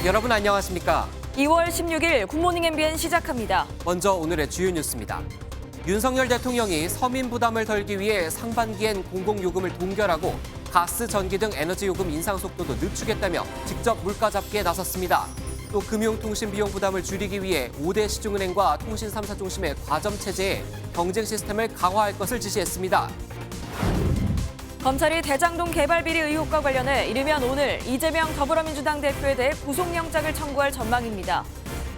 여러분 안녕하십니까? 2월 16일 굿모닝 MBN 시작합니다. 먼저 오늘의 주요 뉴스입니다. 윤석열 대통령이 서민 부담을 덜기 위해 상반기엔 공공요금을 동결하고 가스, 전기 등 에너지 요금 인상 속도도 늦추겠다며 직접 물가 잡기에 나섰습니다. 또 금융통신 비용 부담을 줄이기 위해 5대 시중은행과 통신 3사 중심의 과점 체제에 경쟁 시스템을 강화할 것을 지시했습니다. 검찰이 대장동 개발 비리 의혹과 관련해 이르면 오늘 이재명 더불어민주당 대표에 대해 구속영장을 청구할 전망입니다.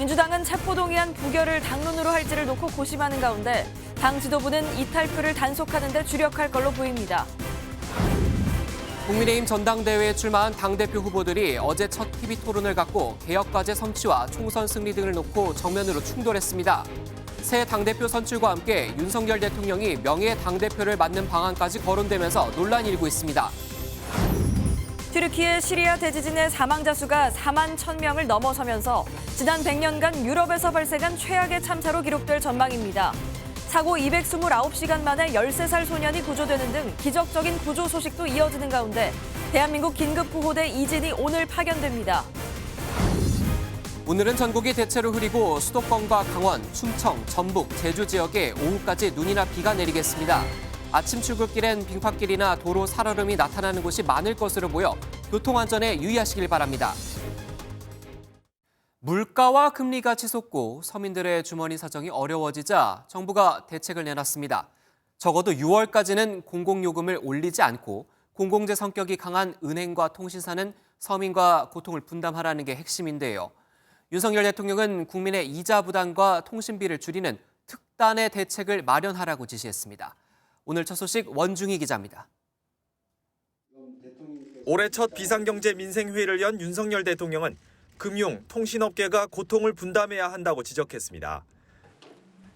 민주당은 체포동의안 부결을 당론으로 할지를 놓고 고심하는 가운데 당 지도부는 이탈표를 단속하는 데 주력할 걸로 보입니다. 국민의힘 전당대회에 출마한 당대표 후보들이 어제 첫 TV 토론을 갖고 개혁과제 성취와 총선 승리 등을 놓고 정면으로 충돌했습니다. 새 당대표 선출과 함께 윤석열 대통령이 명예 당대표를 맡는 방안까지 거론되면서 논란이 일고 있습니다. 튀르키예 시리아 대지진의 사망자 수가 4만 1,000명을 넘어서면서 지난 100년간 유럽에서 발생한 최악의 참사로 기록될 전망입니다. 사고 229시간 만에 13살 소년이 구조되는 등 기적적인 구조 소식도 이어지는 가운데 대한민국 긴급구호대 이진이 오늘 파견됩니다. 오늘은 전국이 대체로 흐리고 수도권과 강원, 충청, 전북, 제주 지역에 오후까지 눈이나 비가 내리겠습니다. 아침 출근길엔 빙판길이나 도로 살얼음이 나타나는 곳이 많을 것으로 보여 교통안전에 유의하시길 바랍니다. 물가와 금리가 치솟고 서민들의 주머니 사정이 어려워지자 정부가 대책을 내놨습니다. 적어도 6월까지는 공공요금을 올리지 않고 공공재 성격이 강한 은행과 통신사는 서민과 고통을 분담하라는 게 핵심인데요. 윤석열 대통령은 국민의 이자 부담과 통신비를 줄이는 특단의 대책을 마련하라고 지시했습니다. 오늘 첫 소식 원중희 기자입니다. 올해 첫 비상경제 민생회의를 연 윤석열 대통령은 금융, 통신업계가 고통을 분담해야 한다고 지적했습니다.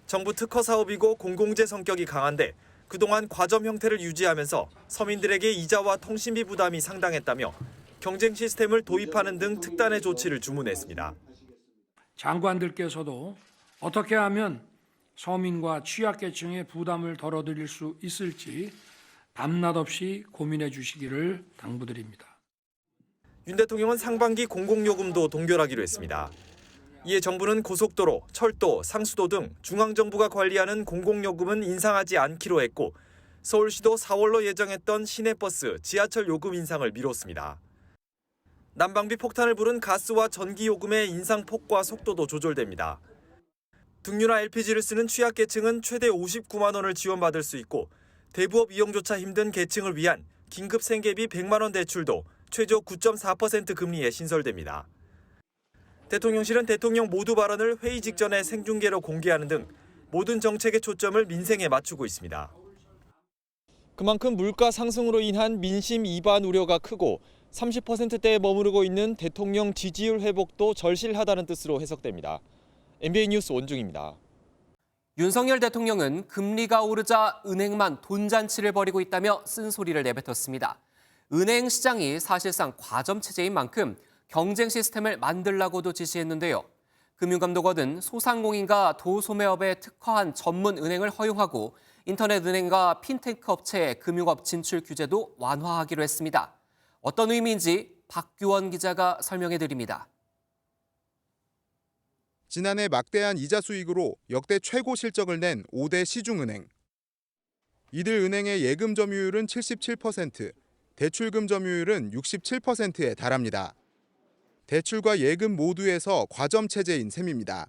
정부 특허 사업이고 공공재 성격이 강한데 그동안 과점 형태를 유지하면서 서민들에게 이자와 통신비 부담이 상당했다며 경쟁 시스템을 도입하는 등 특단의 조치를 주문했습니다. 장관들께서도 어떻게 하면 서민과 취약계층의 부담을 덜어드릴 수 있을지 밤낮 없이 고민해 주시기를 당부드립니다. 윤 대통령은 상반기 공공요금도 동결하기로 했습니다. 이에 정부는 고속도로, 철도, 상수도 등 중앙정부가 관리하는 공공요금은 인상하지 않기로 했고 서울시도 4월로 예정했던 시내버스, 지하철 요금 인상을 미뤘습니다. 난방비 폭탄을 부른 가스와 전기 요금의 인상 폭과 속도도 조절됩니다. 등유나 LPG를 쓰는 취약계층은 최대 59만 원을 지원받을 수 있고 대부업 이용조차 힘든 계층을 위한 긴급 생계비 100만 원 대출도 최저 9.4% 금리에 신설됩니다. 대통령실은 대통령 모두 발언을 회의 직전에 생중계로 공개하는 등 모든 정책의 초점을 민생에 맞추고 있습니다. 그만큼 물가 상승으로 인한 민심 이반 우려가 크고 30%대에 머무르고 있는 대통령 지지율 회복도 절실하다는 뜻으로 해석됩니다. MBN 뉴스 원중입니다. 윤석열 대통령은 금리가 오르자 은행만 돈잔치를 벌이고 있다며 쓴소리를 내뱉었습니다. 은행 시장이 사실상 과점 체제인 만큼 경쟁 시스템을 만들라고도 지시했는데요. 금융감독원은 소상공인과 도소매업에 특화한 전문 은행을 허용하고 인터넷 은행과 핀테크 업체의 금융업 진출 규제도 완화하기로 했습니다. 어떤 의미인지 박규원 기자가 설명해 드립니다. 지난해 막대한 이자 수익으로 역대 최고 실적을 낸 5대 시중은행. 이들 은행의 예금 점유율은 77%, 대출금 점유율은 67%에 달합니다. 대출과 예금 모두에서 과점 체제인 셈입니다.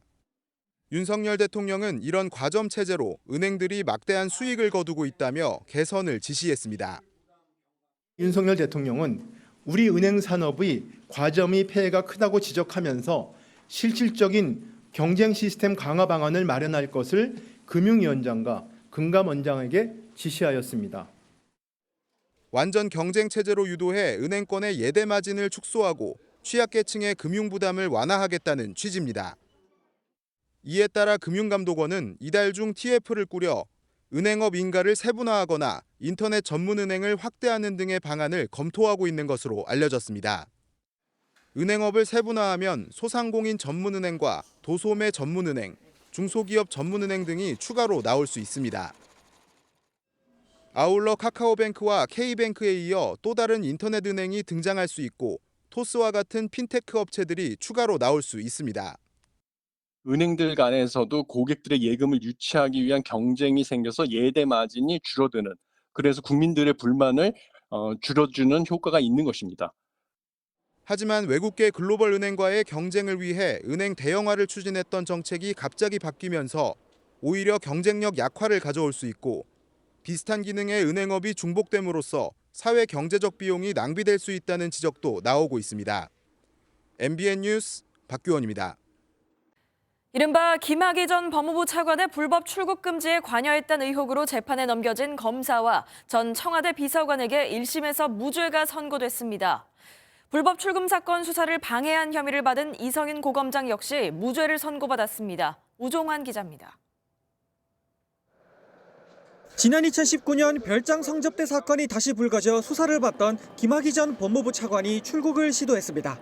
윤석열 대통령은 이런 과점 체제로 은행들이 막대한 수익을 거두고 있다며 개선을 지시했습니다. 윤석열 대통령은 우리 은행 산업의 과점이 폐해가 크다고 지적하면서 실질적인 경쟁 시스템 강화 방안을 마련할 것을 금융위원장과 금감원장에게 지시하였습니다. 완전 경쟁 체제로 유도해 은행권의 예대 마진을 축소하고 취약계층의 금융 부담을 완화하겠다는 취지입니다. 이에 따라 금융감독원은 이달 중 TF를 꾸려 은행업 인가를 세분화하거나 인터넷 전문은행을 확대하는 등의 방안을 검토하고 있는 것으로 알려졌습니다. 은행업을 세분화하면 소상공인 전문은행과 도소매 전문은행, 중소기업 전문은행 등이 추가로 나올 수 있습니다. 아울러 카카오뱅크와 K뱅크에 이어 또 다른 인터넷 은행이 등장할 수 있고 토스와 같은 핀테크 업체들이 추가로 나올 수 있습니다. 은행들 간에서도 고객들의 예금을 유치하기 위한 경쟁이 생겨서 예대 마진이 줄어드는, 그래서 국민들의 불만을 줄여주는 효과가 있는 것입니다. 하지만 외국계 글로벌 은행과의 경쟁을 위해 은행 대형화를 추진했던 정책이 갑자기 바뀌면서 오히려 경쟁력 약화를 가져올 수 있고 비슷한 기능의 은행업이 중복됨으로써 사회 경제적 비용이 낭비될 수 있다는 지적도 나오고 있습니다. MBN 뉴스 박규원입니다. 이른바 김학의 전 법무부 차관의 불법 출국 금지에 관여했다는 의혹으로 재판에 넘겨진 검사와 전 청와대 비서관에게 1심에서 무죄가 선고됐습니다. 불법 출금 사건 수사를 방해한 혐의를 받은 이성윤 고검장 역시 무죄를 선고받았습니다. 우종환 기자입니다. 지난 2019년 별장 성접대 사건이 다시 불거져 수사를 받던 김학의 전 법무부 차관이 출국을 시도했습니다.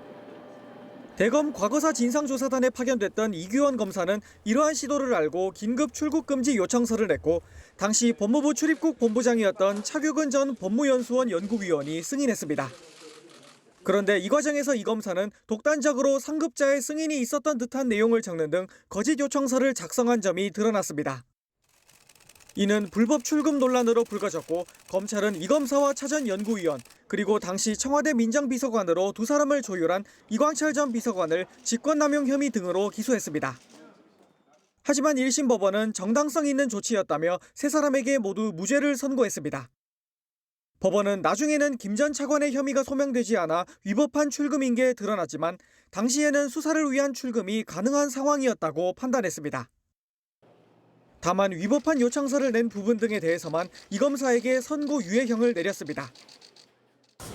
대검 과거사 진상조사단에 파견됐던 이규원 검사는 이러한 시도를 알고 긴급 출국 금지 요청서를 냈고 당시 법무부 출입국 본부장이었던 차규근 전 법무연수원 연구위원이 승인했습니다. 그런데 이 과정에서 이 검사는 독단적으로 상급자의 승인이 있었던 듯한 내용을 적는 등 거짓 요청서를 작성한 점이 드러났습니다. 이는 불법 출금 논란으로 불거졌고 검찰은 이 검사와 차 전 연구위원 그리고 당시 청와대 민정비서관으로 두 사람을 조율한 이광철 전 비서관을 직권남용 혐의 등으로 기소했습니다. 하지만 1심 법원은 정당성 있는 조치였다며 세 사람에게 모두 무죄를 선고했습니다. 법원은 나중에는 김 전 차관의 혐의가 소명되지 않아 위법한 출금인 게 드러났지만 당시에는 수사를 위한 출금이 가능한 상황이었다고 판단했습니다. 다만 위법한 요청서를 낸 부분 등에 대해서만 이 검사에게 선고 유예형을 내렸습니다.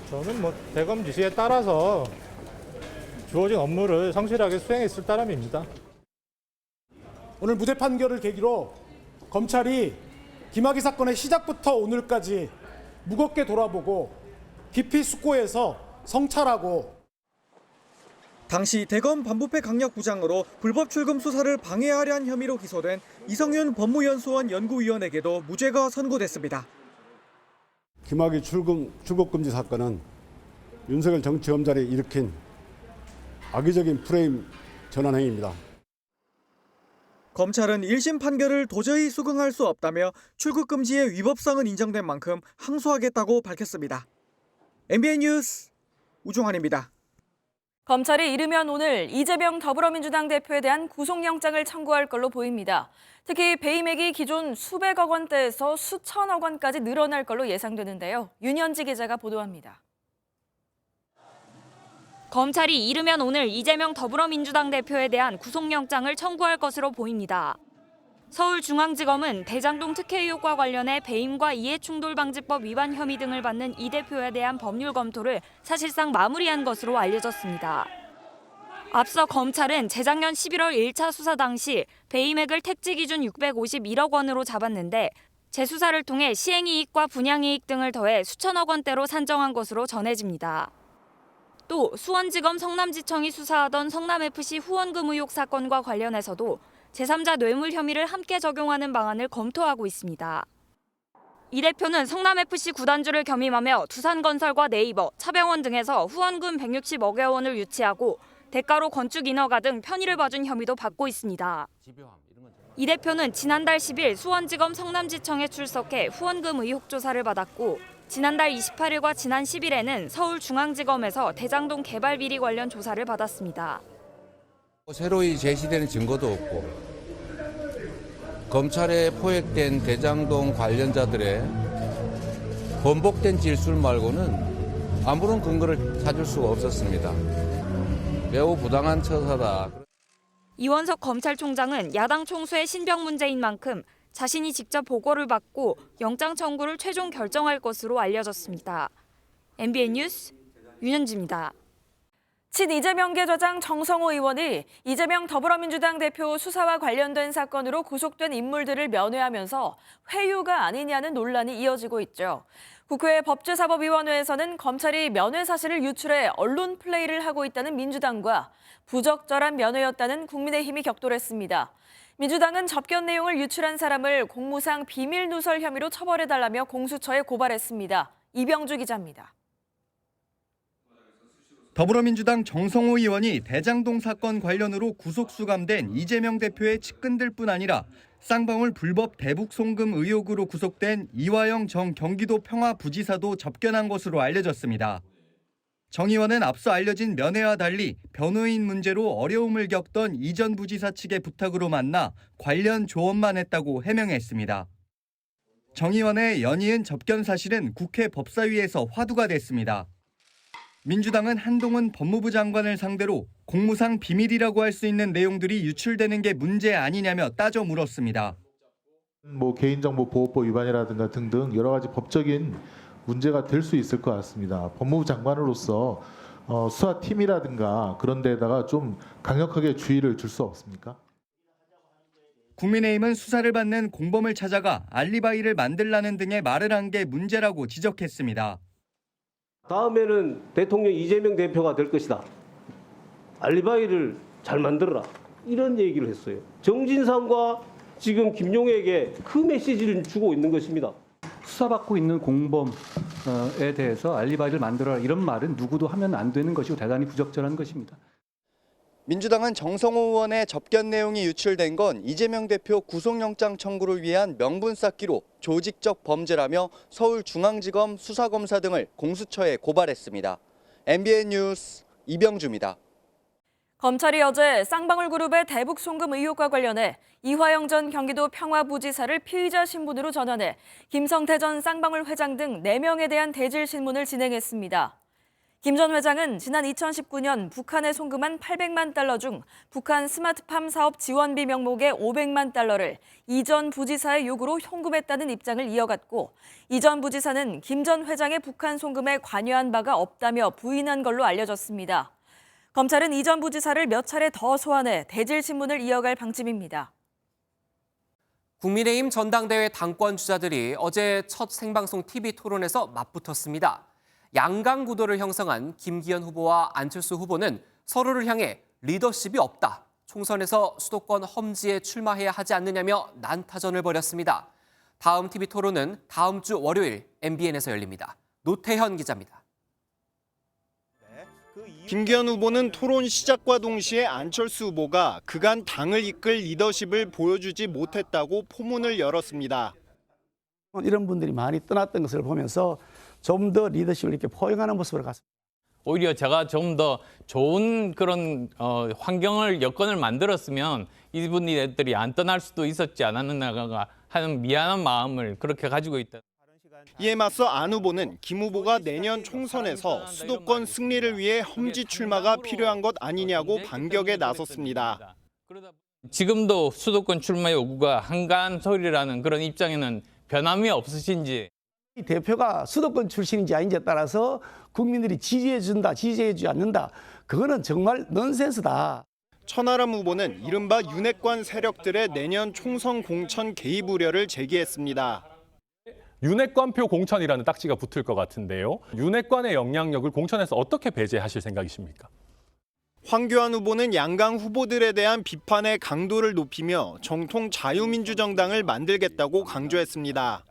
저는 대검 지시에 따라서 주어진 업무를 성실하게 수행했을 따름입니다. 오늘 무죄 판결을 계기로 검찰이 김학의 사건의 시작부터 오늘까지 무겁게 돌아보고 깊이 숙고해서 성찰하고 당시 대검 반부패 강력부장으로 불법 출금 수사를 방해하려 한 혐의로 기소된 이성윤 법무연수원 연구위원에게도 무죄가 선고됐습니다. 김학의 출국 금지 사건은 윤석열 정치검찰이 일으킨 악의적인 프레임 전환 행위입니다. 검찰은 1심 판결을 도저히 수긍할 수 없다며 출국 금지의 위법성은 인정된 만큼 항소하겠다고 밝혔습니다. MBN 뉴스 우종환입니다. 검찰이 이르면 오늘 이재명 더불어민주당 대표에 대한 구속영장을 청구할 걸로 보입니다. 특히 배임액이 기존 수백억 원대에서 수천억 원까지 늘어날 걸로 예상되는데요. 윤현지 기자가 보도합니다. 검찰이 이르면 오늘 이재명 더불어민주당 대표에 대한 구속영장을 청구할 것으로 보입니다. 서울중앙지검은 대장동 특혜 의혹과 관련해 배임과 이해충돌방지법 위반 혐의 등을 받는 이 대표에 대한 법률 검토를 사실상 마무리한 것으로 알려졌습니다. 앞서 검찰은 재작년 11월 1차 수사 당시 배임액을 택지 기준 651억 원으로 잡았는데 재수사를 통해 시행이익과 분양이익 등을 더해 수천억 원대로 산정한 것으로 전해집니다. 또 수원지검 성남지청이 수사하던 성남FC 후원금 의혹 사건과 관련해서도 제3자 뇌물 혐의를 함께 적용하는 방안을 검토하고 있습니다. 이 대표는 성남FC 구단주를 겸임하며 두산건설과 네이버, 차병원 등에서 후원금 160억여 원을 유치하고 대가로 건축 인허가 등 편의를 봐준 혐의도 받고 있습니다. 이 대표는 지난달 10일 수원지검 성남지청에 출석해 후원금 의혹 조사를 받았고 지난달 28일과 지난 10일에는 서울중앙지검에서 대장동 개발 비리 관련 조사를 받았습니다. 새로이 제시되는 증거도 없고 검찰에 포획된 대장동 관련자들의 번복된 진술 말고는 아무런 근거를 찾을 수가 없었습니다. 매우 부당한 처사다. 이원석 검찰총장은 야당 총수의 신병 문제인 만큼 자신이 직접 보고를 받고 영장 청구를 최종 결정할 것으로 알려졌습니다. MBN 뉴스 윤현지입니다. 친이재명계 저장 정성호 의원이 이재명 더불어민주당 대표 수사와 관련된 사건으로 구속된 인물들을 면회하면서 회유가 아니냐는 논란이 이어지고 있죠. 국회 법제사법위원회에서는 검찰이 면회 사실을 유출해 언론 플레이를 하고 있다는 민주당과 부적절한 면회였다는 국민의힘이 격돌했습니다. 민주당은 접견 내용을 유출한 사람을 공무상 비밀 누설 혐의로 처벌해달라며 공수처에 고발했습니다. 이병주 기자입니다. 더불어민주당 정성호 의원이 대장동 사건 관련으로 구속 수감된 이재명 대표의 측근들 뿐 아니라 쌍방울 불법 대북 송금 의혹으로 구속된 이화영 전 경기도 평화부지사도 접견한 것으로 알려졌습니다. 정 의원은 앞서 알려진 면회와 달리 변호인 문제로 어려움을 겪던 이 전 부지사 측의 부탁으로 만나 관련 조언만 했다고 해명했습니다. 정 의원의 연이은 접견 사실은 국회 법사위에서 화두가 됐습니다. 민주당은 한동훈 법무부 장관을 상대로 공무상 비밀이라고 할 수 있는 내용들이 유출되는 게 문제 아니냐며 따져 물었습니다. 개인정보보호법 위반이라든가 등등 여러 가지 법적인 문제가 될 수 있을 것 같습니다. 법무부 장관으로서 수사팀이라든가 그런 데다가 좀 강력하게 주의를 줄 수 없습니까? 국민의힘은 수사를 받는 공범을 찾아가 알리바이를 만들라는 등의 말을 한 게 문제라고 지적했습니다. 다음에는 대통령 이재명 대표가 될 것이다. 알리바이를 잘 만들어라. 이런 얘기를 했어요. 정진상과 지금 김용에게 그 메시지를 주고 있는 것입니다. 수사받고 있는 공범에 대해서 알리바이를 만들어라 이런 말은 누구도 하면 안 되는 것이고 대단히 부적절한 것입니다. 민주당은 정성호 의원의 접견 내용이 유출된 건 이재명 대표 구속영장 청구를 위한 명분 쌓기로 조직적 범죄라며 서울중앙지검 수사검사 등을 공수처에 고발했습니다. MBN 뉴스 이병주입니다. 검찰이 어제 쌍방울 그룹의 대북 송금 의혹과 관련해 이화영 전 경기도 평화부지사를 피의자 신분으로 전환해 김성태 전 쌍방울 회장 등 4명에 대한 대질 신문을 진행했습니다. 김 전 회장은 지난 2019년 북한에 송금한 800만 달러 중 북한 스마트팜 사업 지원비 명목의 500만 달러를 이 전 부지사의 요구로 송금했다는 입장을 이어갔고 이 전 부지사는 김 전 회장의 북한 송금에 관여한 바가 없다며 부인한 걸로 알려졌습니다. 검찰은 이 전 부지사를 몇 차례 더 소환해 대질 신문을 이어갈 방침입니다. 국민의힘 전당대회 당권 주자들이 어제 첫 생방송 TV 토론에서 맞붙었습니다. 양강 구도를 형성한 김기현 후보와 안철수 후보는 서로를 향해 리더십이 없다, 총선에서 수도권 험지에 출마해야 하지 않느냐며 난타전을 벌였습니다. 다음 TV 토론은 다음 주 월요일 MBN에서 열립니다. 노태현 기자입니다. 김기현 후보는 토론 시작과 동시에 안철수 후보가 그간 당을 이끌 리더십을 보여주지 못했다고 포문을 열었습니다. 이런 분들이 많이 떠났던 것을 보면서 좀 더 리더십을 이렇게 포용하는 모습으로 갔습니다. 오히려 제가 좀 더 좋은 그런 환경을, 여건을 만들었으면 이분들이 안 떠날 수도 있었지 않았는가 하는 미안한 마음을 그렇게 가지고 있다. 이에 맞서 안 후보는 김 후보가 내년 총선에서 수도권 승리를 위해 험지 출마가 필요한 것 아니냐고 반격에 나섰습니다. 지금도 수도권 출마 요구가 한가한 소리라는 그런 입장에는 변함이 없으신지. 이 대표가 수도권 출신인지 아닌지에 따라서 국민들이 지지해준다, 지지해주지 않는다. 그거는 정말 넌센스다. 천하람 후보는 이른바 윤핵관 세력들의 내년 총선 공천 개입 우려를 제기했습니다. 윤핵관표 공천이라는 딱지가 붙을 것 같은데요. 윤핵관의 영향력을 공천에서 어떻게 배제하실 생각이십니까? 황교안 후보는 양강 후보들에 대한 비판의 강도를 높이며 정통 자유민주정당을 만들겠다고 강조했습니다.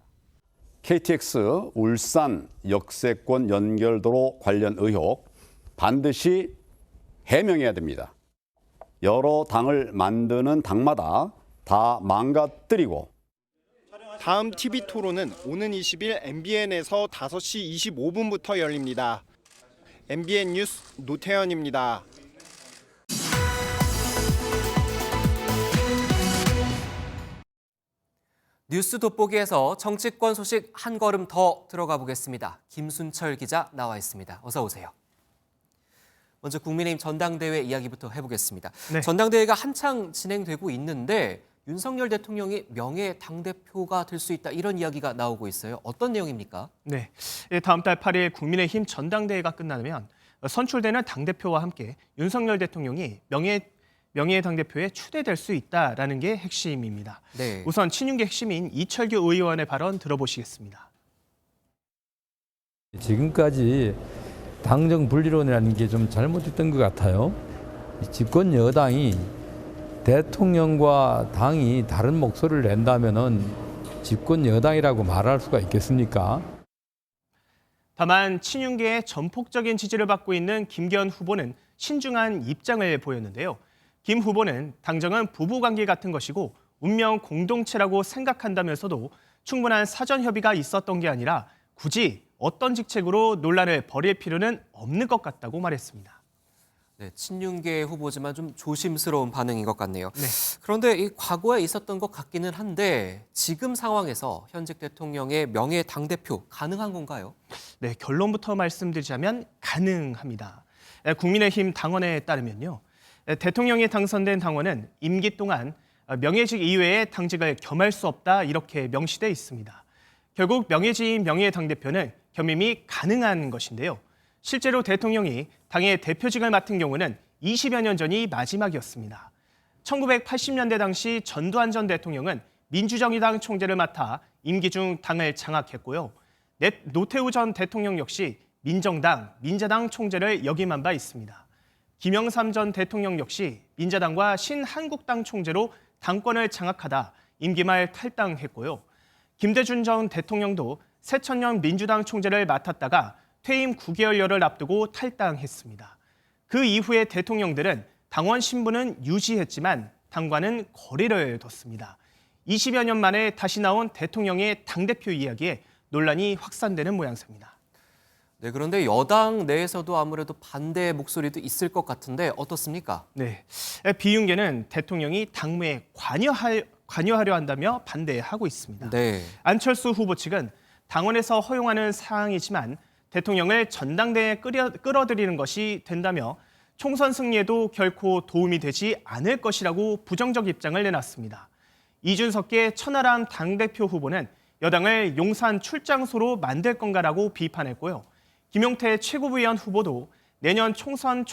KTX 울산 역세권 연결도로 관련 의혹 반드시 해명해야 됩니다. 여러 당을 만드는 당마다 다 망가뜨리고. 다음 TV 토론은 오는 20일 MBN에서 5시 25분부터 열립니다. MBN 뉴스 노태현입니다. 뉴스 돋보기에서 정치권 소식 한 걸음 더 들어가 보겠습니다. 김순철 기자 나와 있습니다. 어서 오세요. 먼저 국민의힘 전당대회 이야기부터 해보겠습니다. 네. 전당대회가 한창 진행되고 있는데 윤석열 대통령이 명예 당대표가 될 수 있다, 이런 이야기가 나오고 있어요. 어떤 내용입니까? 네, 다음 달 8일 국민의힘 전당대회가 끝나면 선출되는 당대표와 함께 윤석열 대통령이 명예 당대표에 추대될 수 있다라는 게 핵심입니다. 네. 우선 친윤계 핵심인 이철규 의원의 발언 들어보시겠습니다. 지금까지 당정 분리론이라는 게 좀 잘못됐던 것 같아요. 집권 여당이 대통령과 당이 다른 목소리를 낸다면은 집권 여당이라고 말할 수가 있겠습니까? 다만 친윤계의 전폭적인 지지를 받고 있는 김기현 후보는 신중한 입장을 보였는데요. 김 후보는 당정은 부부관계 같은 것이고 운명 공동체라고 생각한다면서도 충분한 사전 협의가 있었던 게 아니라 굳이 어떤 직책으로 논란을 벌일 필요는 없는 것 같다고 말했습니다. 네, 친윤계 후보지만 좀 조심스러운 반응인 것 같네요. 네. 그런데 이 과거에 있었던 것 같기는 한데 지금 상황에서 현직 대통령의 명예 당대표 가능한 건가요? 네, 결론부터 말씀드리자면 가능합니다. 국민의힘 당원에 따르면요. 대통령이 당선된 당원은 임기 동안 명예직 이외에 당직을 겸할 수 없다 이렇게 명시돼 있습니다. 결국 명예직인 명예당대표는 겸임이 가능한 것인데요. 실제로 대통령이 당의 대표직을 맡은 경우는 20여 년 전이 마지막이었습니다. 1980년대 당시 전두환 전 대통령은 민주정의당 총재를 맡아 임기 중 당을 장악했고요. 노태우 전 대통령 역시 민정당, 민자당 총재를 역임한 바 있습니다. 김영삼 전 대통령 역시 민자당과 신한국당 총재로 당권을 장악하다 임기 말 탈당했고요. 김대중 전 대통령도 새천년 민주당 총재를 맡았다가 퇴임 9개월여를 앞두고 탈당했습니다. 그 이후의 대통령들은 당원 신분은 유지했지만 당과는 거리를 뒀습니다. 20여 년 만에 다시 나온 대통령의 당대표 이야기에 논란이 확산되는 모양새입니다. 네, 그런데 여당 내에서도 아무래도 반대 목소리도 있을 것 같은데 어떻습니까? 네, 비윤계는 대통령이 당무에 관여하려 한다며 반대하고 있습니다. 네. 안철수 후보 측은 당원에서 허용하는 사항이지만 대통령을 전당대회에 끌어들이는 것이 된다며 총선 승리에도 결코 도움이 되지 않을 것이라고 부정적 입장을 내놨습니다. 이준석계 천하람 당대표 후보는 여당을 용산 출장소로 만들 건가라고 비판했고요. 김용태 최고위원 후보도 내년 총선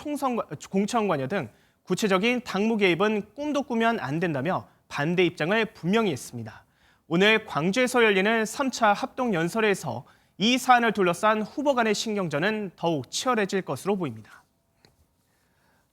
공천 관여 등 구체적인 당무 개입은 꿈도 꾸면 안 된다며 반대 입장을 분명히 했습니다. 오늘 광주에서 열리는 3차 합동연설에서 이 사안을 둘러싼 후보 간의 신경전은 더욱 치열해질 것으로 보입니다.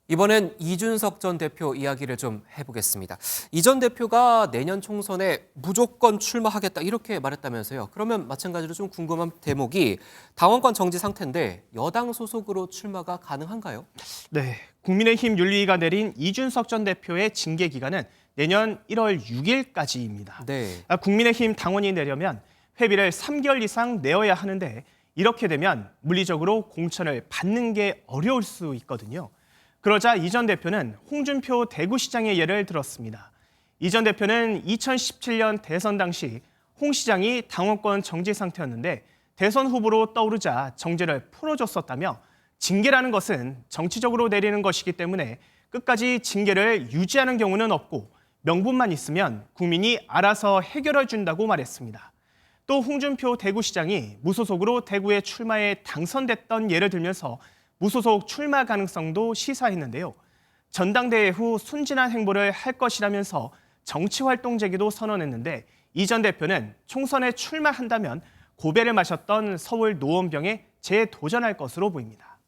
이번엔 이준석 전 대표 이야기를 좀 해보겠습니다. 이 전 대표가 내년 총선에 무조건 출마하겠다 이렇게 말했다면서요. 그러면 마찬가지로 좀 궁금한 대목이 당원권 정지 상태인데 여당 소속으로 출마가 가능한가요? 네, 국민의힘 윤리위가 내린 이준석 전 대표의 징계 기간은 내년 1월 6일까지입니다. 네. 국민의힘 당원이 내려면 회비를 3개월 이상 내어야 하는데 이렇게 되면 물리적으로 공천을 받는 게 어려울 수 있거든요. 그러자 이 전 대표는 홍준표 대구시장의 예를 들었습니다. 이 전 대표는 2017년 대선 당시 홍 시장이 당원권 정지 상태였는데 대선 후보로 떠오르자 정지를 풀어줬었다며 징계라는 것은 정치적으로 내리는 것이기 때문에 끝까지 징계를 유지하는 경우는 없고 명분만 있으면 국민이 알아서 해결해 준다고 말했습니다. 또 홍준표 대구시장이 무소속으로 대구에 출마해 당선됐던 예를 들면서 무소속 출마 가능성도 시사했는데요. 전당대회 후 순진한 행보를 할 것이라면서 정치활동 재개도 선언했는데 이 전 대표는 총선에 출마한다면 고배를 마셨던 서울 노원병에 재도전할 것으로 보입니다.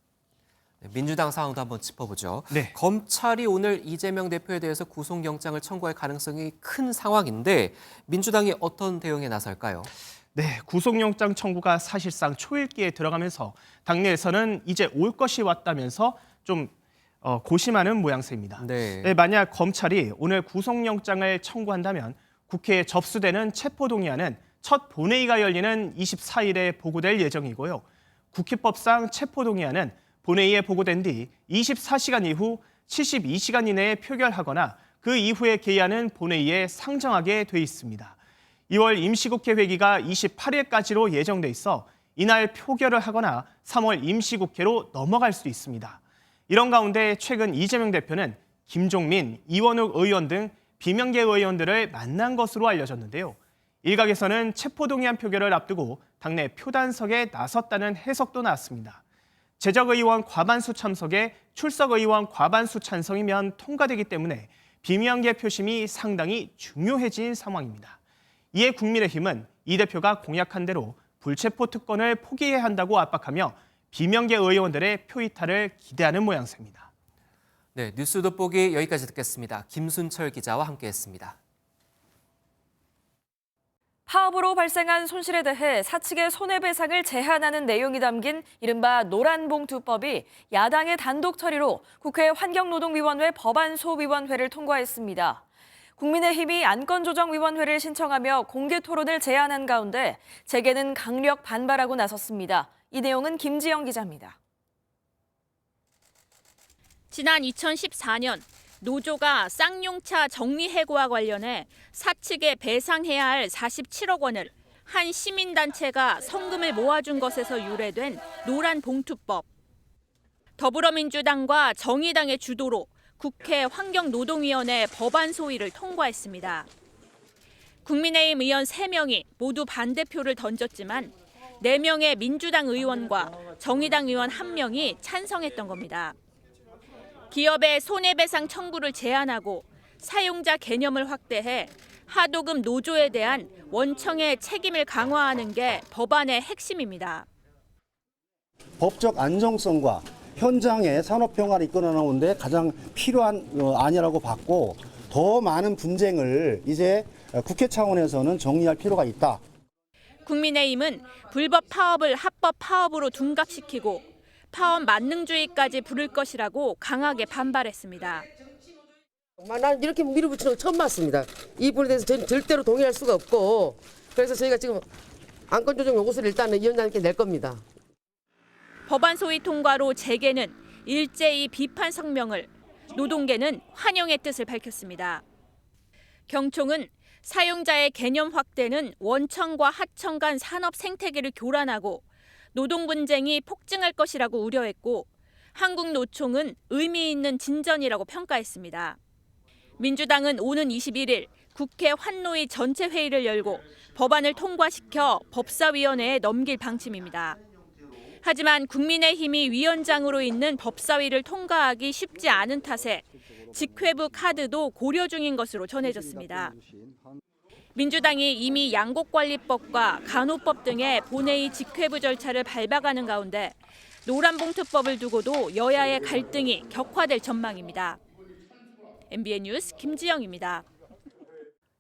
민주당 상황도 한번 짚어보죠. 네. 검찰이 오늘 이재명 대표에 대해서 구속영장을 청구할 가능성이 큰 상황인데 민주당이 어떤 대응에 나설까요? 네, 구속영장 청구가 사실상 초읽기에 들어가면서 당내에서는 이제 올 것이 왔다면서 좀 고심하는 모양새입니다. 네. 만약 검찰이 오늘 구속영장을 청구한다면 국회에 접수되는 체포동의안은 첫 본회의가 열리는 24일에 보고될 예정이고요. 국회법상 체포동의안은 본회의에 보고된 뒤 24시간 이후 72시간 이내에 표결하거나 그 이후에 개의하는 본회의에 상정하게 돼 있습니다. 2월 임시국회 회기가 28일까지로 예정돼 있어 이날 표결을 하거나 3월 임시국회로 넘어갈 수 있습니다. 이런 가운데 최근 이재명 대표는 김종민, 이원욱 의원 등 비명계 의원들을 만난 것으로 알려졌는데요. 일각에서는 체포동의안 표결을 앞두고 당내 표단석에 나섰다는 해석도 나왔습니다. 재적의원 과반수 참석에 출석의원 과반수 찬성이면 통과되기 때문에 비명계 표심이 상당히 중요해진 상황입니다. 이에 국민의힘은 이 대표가 공약한 대로 불체포 특권을 포기해야 한다고 압박하며 비명계 의원들의 표 이탈을 기대하는 모양새입니다. 네, 뉴스 돋보기 여기까지 듣겠습니다. 김순철 기자와 함께했습니다. 파업으로 발생한 손실에 대해 사측의 손해배상을 제한하는 내용이 담긴 이른바 노란봉투법이 야당의 단독 처리로 국회 환경노동위원회 법안소위원회를 통과했습니다. 국민의힘이 안건조정위원회를 신청하며 공개 토론을 제안한 가운데 재계는 강력 반발하고 나섰습니다. 이 내용은 김지영 기자입니다. 지난 2014년 노조가 쌍용차 정리해고와 관련해 사측에 배상해야 할 47억 원을 한 시민단체가 성금을 모아준 것에서 유래된 노란봉투법. 더불어민주당과 정의당의 주도로 국회 환경노동위원회 법안소위를 통과했습니다. 국민의힘 의원 3명이 모두 반대표를 던졌지만 4명의 민주당 의원과 정의당 의원 1명이 찬성했던 겁니다. 기업의 손해배상 청구를 제한하고 사용자 개념을 확대해 하도급 노조에 대한 원청의 책임을 강화하는 게 법안의 핵심입니다. 법적 안정성과 현장의 산업평화를 이끌어 나오는 데 가장 필요한 안이라고 봤고 더 많은 분쟁을 이제 국회 차원에서는 정리할 필요가 있다. 국민의힘은 불법 파업을 합법 파업으로 둔갑시키고 파업 만능주의까지 부를 것이라고 강하게 반발했습니다. 난 이렇게 밀어붙이는 거 처음 봤습니다. 이 부분에 대해서 저는 절대로 동의할 수가 없고 그래서 저희가 지금 안건조정 요구서를 일단은 위원장님께 낼 겁니다. 법안 소위 통과로 재계는 일제히 비판 성명을, 노동계는 환영의 뜻을 밝혔습니다. 경총은 사용자의 개념 확대는 원청과 하청 간 산업 생태계를 교란하고 노동 분쟁이 폭증할 것이라고 우려했고 한국노총은 의미 있는 진전이라고 평가했습니다. 민주당은 오는 21일 국회 환노위 전체 회의를 열고 법안을 통과시켜 법사위원회에 넘길 방침입니다. 하지만 국민의힘이 위원장으로 있는 법사위를 통과하기 쉽지 않은 탓에 직회부 카드도 고려 중인 것으로 전해졌습니다. 민주당이 이미 양곡관리법과 간호법 등의 본회의 직회부 절차를 밟아가는 가운데 노란봉투법을 두고도 여야의 갈등이 격화될 전망입니다. MBN 뉴스 김지영입니다.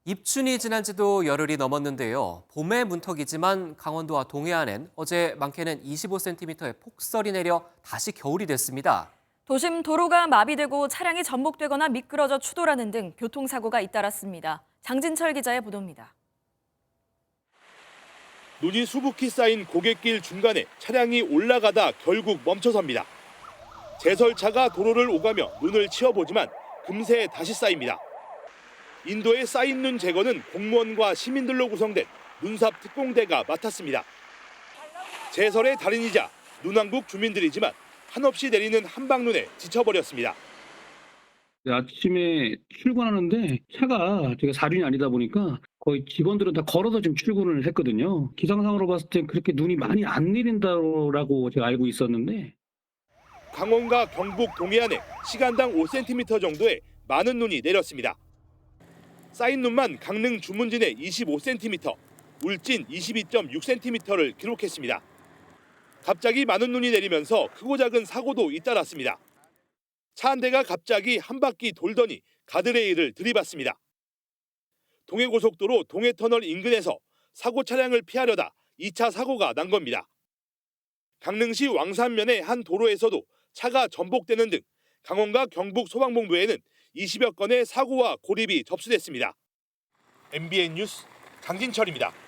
입춘이 지난 지도 열흘이 넘었는데요. 봄의 문턱이지만 강원도와 동해안엔 어제 많게는 25cm의 폭설이 내려 다시 겨울이 됐습니다. 도심 도로가 마비되고 차량이 전복되거나 미끄러져 추돌하는 등 교통사고가 잇따랐습니다. 장진철 기자의 보도입니다. 눈이 수북히 쌓인 고갯길 중간에 차량이 올라가다 결국 멈춰섭니다. 제설차가 도로를 오가며 눈을 치워보지만 금세 다시 쌓입니다. 인도의 쌓인 눈 제거는 공무원과 시민들로 구성된 눈삽 특공대가 맡았습니다. 제설의 달인이자 눈왕국 주민들이지만 한없이 내리는 한방눈에 지쳐버렸습니다. 아침에 출근하는데 차가 제가 사륜이 아니다 보니까 거의 직원들은 다 걸어서 지금 출근을 했거든요. 기상상으로 봤을 때 그렇게 눈이 많이 안 내린다고 제가 알고 있었는데. 강원과 경북 동해안에 시간당 5cm 정도의 많은 눈이 내렸습니다. 쌓인 눈만 강릉 주문진에 25cm, 울진 22.6cm를 기록했습니다. 갑자기 많은 눈이 내리면서 크고 작은 사고도 잇따랐습니다. 차 한 대가 갑자기 한 바퀴 돌더니 가드레일을 들이받습니다. 동해고속도로 동해터널 인근에서 사고 차량을 피하려다 2차 사고가 난 겁니다. 강릉시 왕산면의 한 도로에서도 차가 전복되는 등 강원과 경북 소방본부에는 20여 건의 사고와 고립이 접수됐습니다. MBN 뉴스 장진철입니다.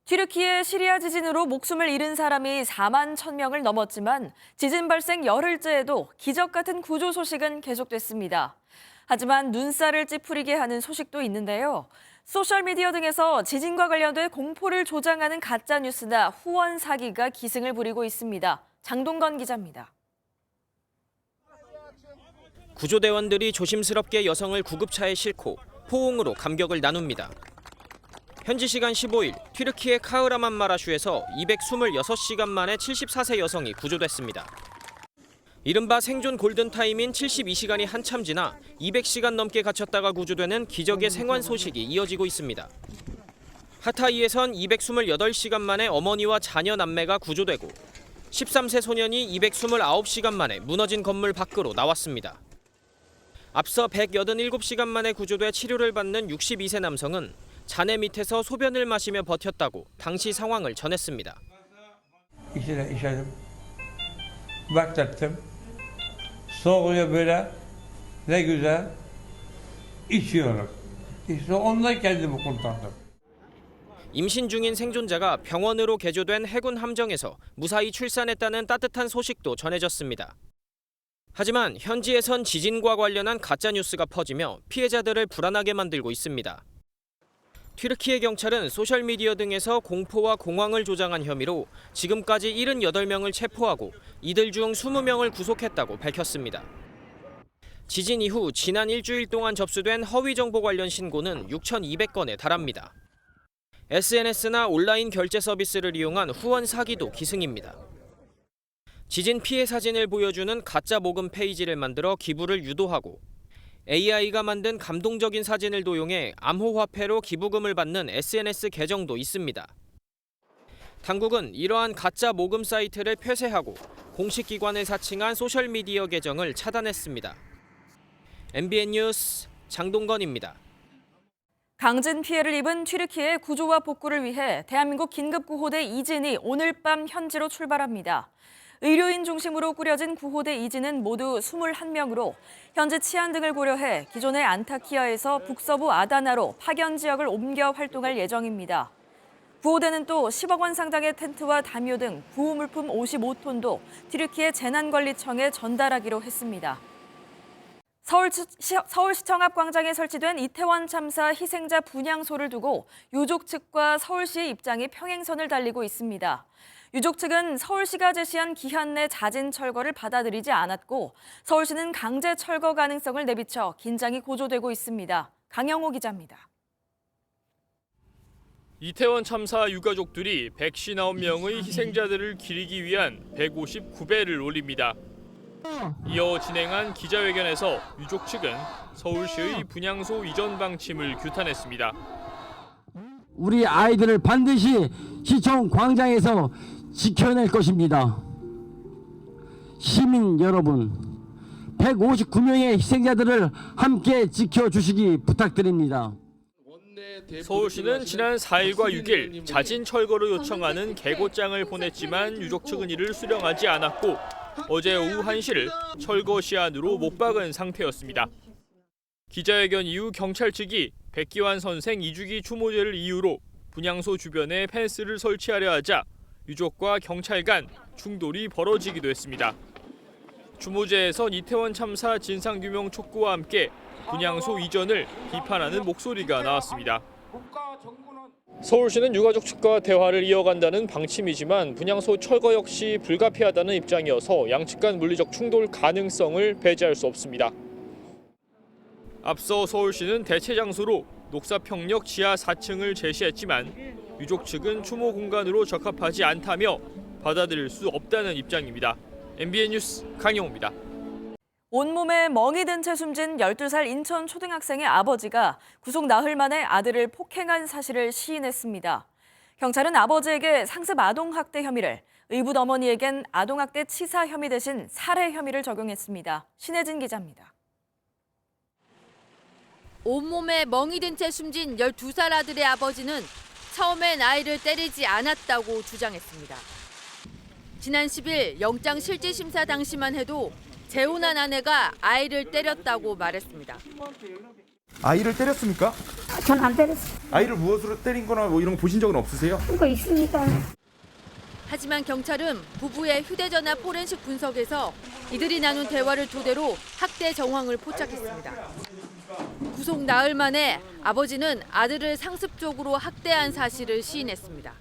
튀르키예 시리아 지진으로 목숨을 잃은 사람이 4만 1,000명을 넘었지만 지진 발생 열흘째에도 기적 같은 구조 소식은 계속됐습니다. 하지만 눈살을 찌푸리게 하는 소식도 있는데요. 소셜미디어 등에서 지진과 관련돼 공포를 조장하는 가짜뉴스나 후원 사기가 기승을 부리고 있습니다. 장동건 기자입니다. 구조대원들이 조심스럽게 여성을 구급차에 싣고 포옹으로 감격을 나눕니다. 현지 시간 15일 튀르키예 카흐라만마라슈에서 226시간 만에 74세 여성이 구조됐습니다. 이른바 생존 골든타임인 72시간이 한참 지나 200시간 넘게 갇혔다가 구조되는 기적의 생還소식이 이어지고 있습니다. 하타이에선 228시간 만에 어머니와 자녀 남매가 구조되고 13세 소년이 229시간 만에 무너진 건물 밖으로 나왔습니다. 앞서 187시간 만에 구조돼 치료를 받는 62세 남성은 잔해 밑에서 소변을 마시며 버텼다고 당시 상황을 전했습니다. Başlattım. Soğuyor böyle. Ne güzel. İçiyorum. İşte onunla kendimi kurtardım. 임신 중인 생존자가 병원으로 개조된 해군 함정에서 무사히 출산했다는 따뜻한 소식도 전해졌습니다. 하지만 현지에선 지진과 관련한 가짜 뉴스가 퍼지며 피해자들을 불안하게 만들고 있습니다. 튀르키예 경찰은 소셜미디어 등에서 공포와 공황을 조장한 혐의로 지금까지 78명을 체포하고 이들 중 20명을 구속했다고 밝혔습니다. 지진 이후 지난 일주일 동안 접수된 허위 정보 관련 신고는 6,200건에 달합니다. SNS나 온라인 결제 서비스를 이용한 후원 사기도 기승입니다. 지진 피해 사진을 보여주는 가짜 모금 페이지를 만들어 기부를 유도하고 AI가 만든 감동적인 사진을 도용해 암호화폐로 기부금을 받는 SNS 계정도 있습니다. 당국은 이러한 가짜 모금 사이트를 폐쇄하고 공식 기관을 사칭한 소셜미디어 계정을 차단했습니다. MBN 뉴스 장동건입니다. 강진 피해를 입은 튀르키예 구조와 복구를 위해 대한민국 긴급구호대 이진이 오늘 밤 현지로 출발합니다. 의료인 중심으로 꾸려진 구호대 이진은 모두 21명으로 현지 치안 등을 고려해 기존의 안타키아에서 북서부 아다나로 파견 지역을 옮겨 활동할 예정입니다. 구호대는 또 10억 원 상당의 텐트와 담요 등 구호물품 55톤도 튀르키예 재난관리청에 전달하기로 했습니다. 서울시청 앞 광장에 설치된 이태원 참사 희생자 분향소를 두고 유족 측과 서울시의 입장이 평행선을 달리고 있습니다. 유족 측은 서울시가 제시한 기한 내 자진 철거를 받아들이지 않았고 서울시는 강제 철거 가능성을 내비쳐 긴장이 고조되고 있습니다. 강영호 기자입니다. 이태원 참사 유가족들이 159명의 희생자들을 기리기 위한 159배를 올립니다. 이어 진행한 기자회견에서 유족 측은 서울시의 분향소 이전 방침을 규탄했습니다. 우리 아이들을 반드시 시청 광장에서 지켜낼 것입니다. 시민 여러분, 159명의 희생자들을 함께 지켜주시기 부탁드립니다. 서울시는 지난 4일과 6일 자진 철거를 요청하는 계고장을 보냈지만 유족 측은 이를 수령하지 않았고 어제 오후 1시를 철거 시한으로 못 박은 상태였습니다. 기자회견 이후 경찰 측이 백기환 선생 2주기 추모제를 이유로 분향소 주변에 펜스를 설치하려 하자 유족과 경찰 간 충돌이 벌어지기도 했습니다. 추모제에선 이태원 참사 진상규명 촉구와 함께 분향소 이전을 비판하는 목소리가 나왔습니다. 서울시는 유가족 측과 대화를 이어간다는 방침이지만 분향소 철거 역시 불가피하다는 입장이어서 양측 간 물리적 충돌 가능성을 배제할 수 없습니다. 앞서 서울시는 대체 장소로 녹사평역 지하 4층을 제시했지만 유족 측은 추모 공간으로 적합하지 않다며 받아들일 수 없다는 입장입니다. MBN 뉴스 강영호입니다. 온몸에 멍이 든 채 숨진 12살 인천 초등학생의 아버지가 구속 나흘 만에 아들을 폭행한 사실을 시인했습니다. 경찰은 아버지에게 상습 아동학대 혐의를, 의붓 어머니에겐 아동학대 치사 혐의 대신 살해 혐의를 적용했습니다. 신혜진 기자입니다. 온몸에 멍이 든 채 숨진 12살 아들의 아버지는 처음엔 아이를 때리지 않았다고 주장했습니다. 지난 10일 영장 실질심사 당시만 해도 재혼한 아내가 아이를 때렸다고 말했습니다. 아이를 때렸습니까? 전 안 때렸어요. 아이를 무엇으로 때린 거나 뭐 이런 거 보신 적은 없으세요? 그거 있습니다. 하지만 경찰은 부부의 휴대전화 포렌식 분석에서 이들이 나눈 대화를 토대로 학대 정황을 포착했습니다. 구속 나흘 만에 아버지는 아들을 상습적으로 학대한 사실을 시인했습니다.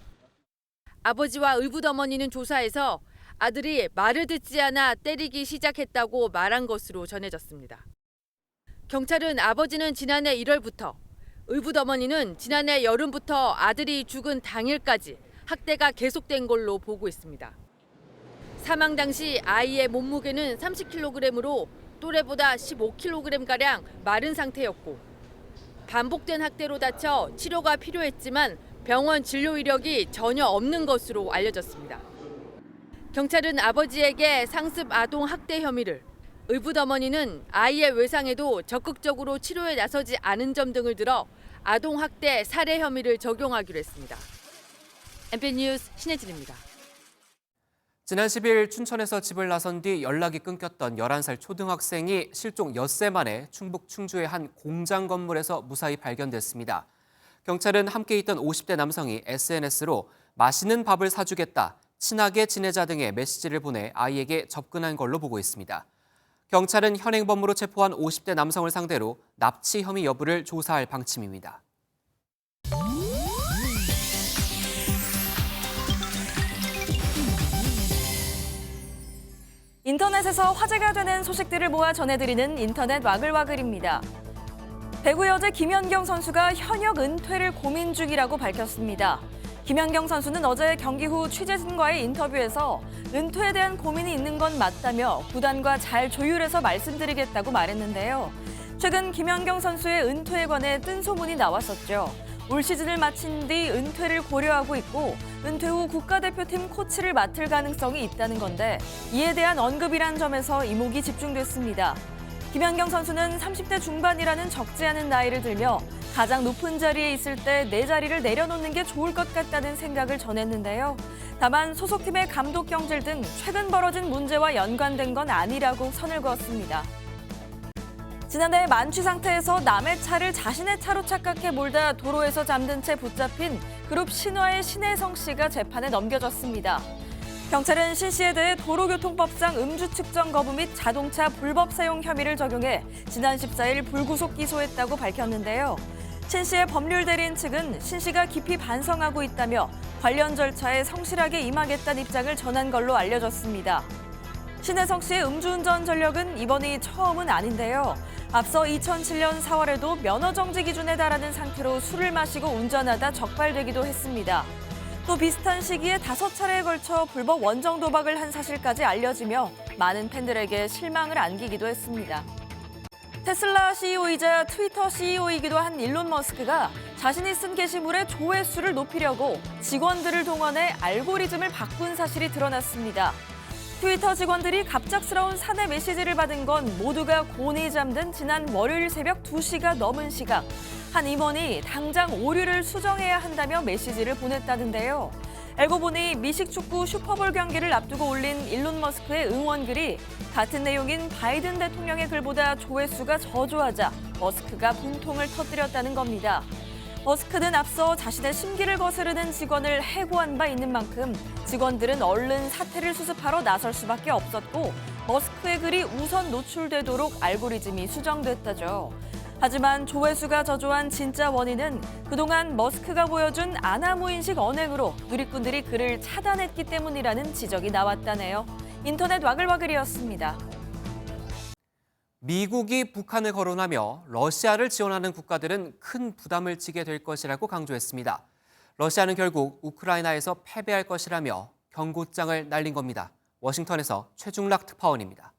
아버지와 의붓 어머니는 조사에서 아들이 말을 듣지 않아 때리기 시작했다고 말한 것으로 전해졌습니다. 경찰은 아버지는 지난해 1월부터, 의붓 어머니는 지난해 여름부터 아들이 죽은 당일까지 학대가 계속된 걸로 보고 있습니다. 사망 당시 아이의 몸무게는 30kg으로 또래보다 15kg가량 마른 상태였고 반복된 학대로 다쳐 치료가 필요했지만 병원 진료 이력이 전혀 없는 것으로 알려졌습니다. 경찰은 아버지에게 상습 아동 학대 혐의를, 의붓 어머니는 아이의 외상에도 적극적으로 치료에 나서지 않은 점 등을 들어 아동학대 살해 혐의를 적용하기로 했습니다. MBN 뉴스 신혜진입니다. 지난 10일 춘천에서 집을 나선 뒤 연락이 끊겼던 11살 초등학생이 실종 엿새 만에 충북 충주의 한 공장 건물에서 무사히 발견됐습니다. 경찰은 함께 있던 50대 남성이 SNS로 맛있는 밥을 사주겠다, 친하게 지내자 등의 메시지를 보내 아이에게 접근한 걸로 보고 있습니다. 경찰은 현행범으로 체포한 50대 남성을 상대로 납치 혐의 여부를 조사할 방침입니다. 인터넷에서 화제가 되는 소식들을 모아 전해드리는 인터넷 와글와글입니다. 배구 여제 김연경 선수가 현역 은퇴를 고민 중이라고 밝혔습니다. 김연경 선수는 어제 경기 후 취재진과의 인터뷰에서 은퇴에 대한 고민이 있는 건 맞다며 구단과 잘 조율해서 말씀드리겠다고 말했는데요. 최근 김연경 선수의 은퇴에 관해 뜬 소문이 나왔었죠. 올 시즌을 마친 뒤 은퇴를 고려하고 있고 은퇴 후 국가대표팀 코치를 맡을 가능성이 있다는 건데 이에 대한 언급이란 점에서 이목이 집중됐습니다. 김연경 선수는 30대 중반이라는 적지 않은 나이를 들며 가장 높은 자리에 있을 때 내 자리를 내려놓는 게 좋을 것 같다는 생각을 전했는데요. 다만 소속팀의 감독 경질 등 최근 벌어진 문제와 연관된 건 아니라고 선을 그었습니다. 지난해 만취 상태에서 남의 차를 자신의 차로 착각해 몰다 도로에서 잠든 채 붙잡힌 그룹 신화의 신혜성 씨가 재판에 넘겨졌습니다. 경찰은 신 씨에 대해 도로교통법상 음주 측정 거부 및 자동차 불법 사용 혐의를 적용해 지난 14일 불구속 기소했다고 밝혔는데요. 신 씨의 법률 대리인 측은 신 씨가 깊이 반성하고 있다며 관련 절차에 성실하게 임하겠다는 입장을 전한 걸로 알려졌습니다. 신혜성 씨의 음주운전 전력은 이번이 처음은 아닌데요. 앞서 2007년 4월에도 면허정지 기준에 달하는 상태로 술을 마시고 운전하다 적발되기도 했습니다. 또 비슷한 시기에 5차례에 걸쳐 불법 원정 도박을 한 사실까지 알려지며 많은 팬들에게 실망을 안기기도 했습니다. 테슬라 CEO이자 트위터 CEO이기도 한 일론 머스크가 자신이 쓴 게시물의 조회수를 높이려고 직원들을 동원해 알고리즘을 바꾼 사실이 드러났습니다. 트위터 직원들이 갑작스러운 사내 메시지를 받은 건 모두가 곤히 잠든 지난 월요일 새벽 2시가 넘은 시각. 한 임원이 당장 오류를 수정해야 한다며 메시지를 보냈다는데요. 알고 보니 미식축구 슈퍼볼 경기를 앞두고 올린 일론 머스크의 응원글이 같은 내용인 바이든 대통령의 글보다 조회수가 저조하자 머스크가 분통을 터뜨렸다는 겁니다. 머스크는 앞서 자신의 심기를 거스르는 직원을 해고한 바 있는 만큼 직원들은 얼른 사태를 수습하러 나설 수밖에 없었고 머스크의 글이 우선 노출되도록 알고리즘이 수정됐다죠. 하지만 조회수가 저조한 진짜 원인은 그동안 머스크가 보여준 아나무인식 언행으로 누리꾼들이 그를 차단했기 때문이라는 지적이 나왔다네요. 인터넷 와글와글이었습니다. 미국이 북한을 거론하며 러시아를 지원하는 국가들은 큰 부담을 지게 될 것이라고 강조했습니다. 러시아는 결국 우크라이나에서 패배할 것이라며 경고장을 날린 겁니다. 워싱턴에서 최중락 특파원입니다.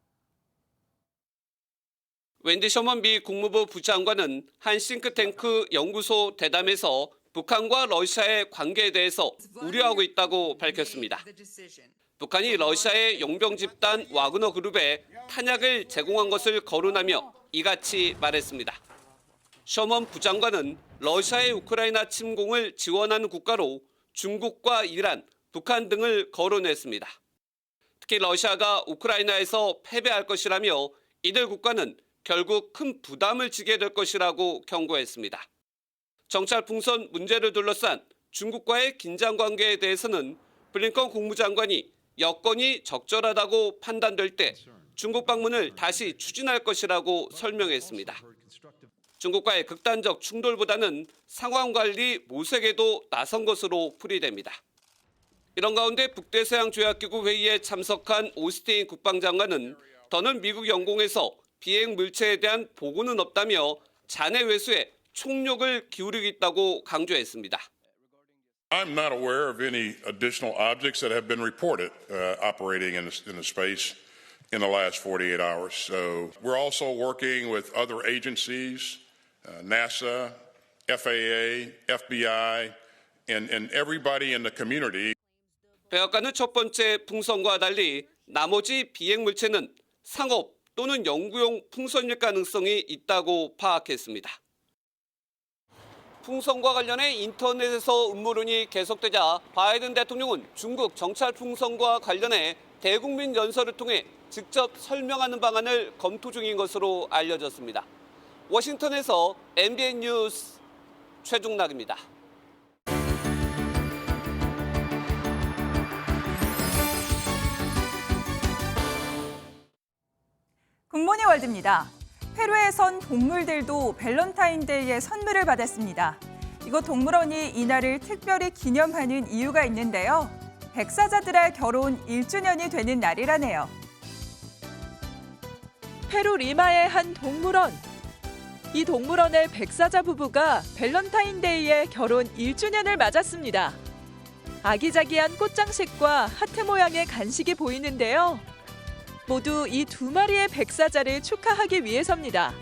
웬디 셔먼 미 국무부 부장관은 한 싱크탱크 연구소 대담에서 북한과 러시아의 관계에 대해서 우려하고 있다고 밝혔습니다. 북한이 러시아의 용병 집단 와그너 그룹에 탄약을 제공한 것을 거론하며 이같이 말했습니다. 셔먼 부장관은 러시아의 우크라이나 침공을 지원하는 국가로 중국과 이란, 북한 등을 거론했습니다. 특히 러시아가 우크라이나에서 패배할 것이라며 이들 국가는 결국 큰 부담을 지게 될 것이라고 경고했습니다. 정찰 풍선 문제를 둘러싼 중국과의 긴장 관계에 대해서는 블링컨 국무장관이 여건이 적절하다고 판단될 때 중국 방문을 다시 추진할 것이라고 설명했습니다. 중국과의 극단적 충돌보다는 상황 관리 모색에도 나선 것으로 풀이됩니다. 이런 가운데 북대서양 조약기구 회의에 참석한 오스틴 국방장관은 더는 미국 영공에서 비행 물체에 대한 보고는 없다며 잔해 회수에 총력을 기울이겠다고 강조했습니다. I'm not aware of any additional objects that have been reported operating in the space in the last 48 hours. So we're also working with other agencies, NASA, FAA, FBI, and everybody in the community. 백악관은 첫 번째 풍선과 달리 나머지 비행 물체는 상업 또는 연구용 풍선일 가능성이 있다고 파악했습니다. 풍선과 관련해 인터넷에서 음모론이 계속되자 바이든 대통령은 중국 정찰 풍선과 관련해 대국민 연설을 통해 직접 설명하는 방안을 검토 중인 것으로 알려졌습니다. 워싱턴에서 MBN 뉴스 최중락입니다. 굿모닝 월드입니다. 페루에선 동물들도 밸런타인데이에 선물을 받았습니다. 이곳 동물원이 이날을 특별히 기념하는 이유가 있는데요. 백사자들의 결혼 1주년이 되는 날이라네요. 페루 리마의 한 동물원. 이 동물원의 백사자 부부가 밸런타인데이에 결혼 1주년을 맞았습니다. 아기자기한 꽃장식과 하트 모양의 간식이 보이는데요. 모두 이 두 마리의 백사자를 축하하기 위해서입니다.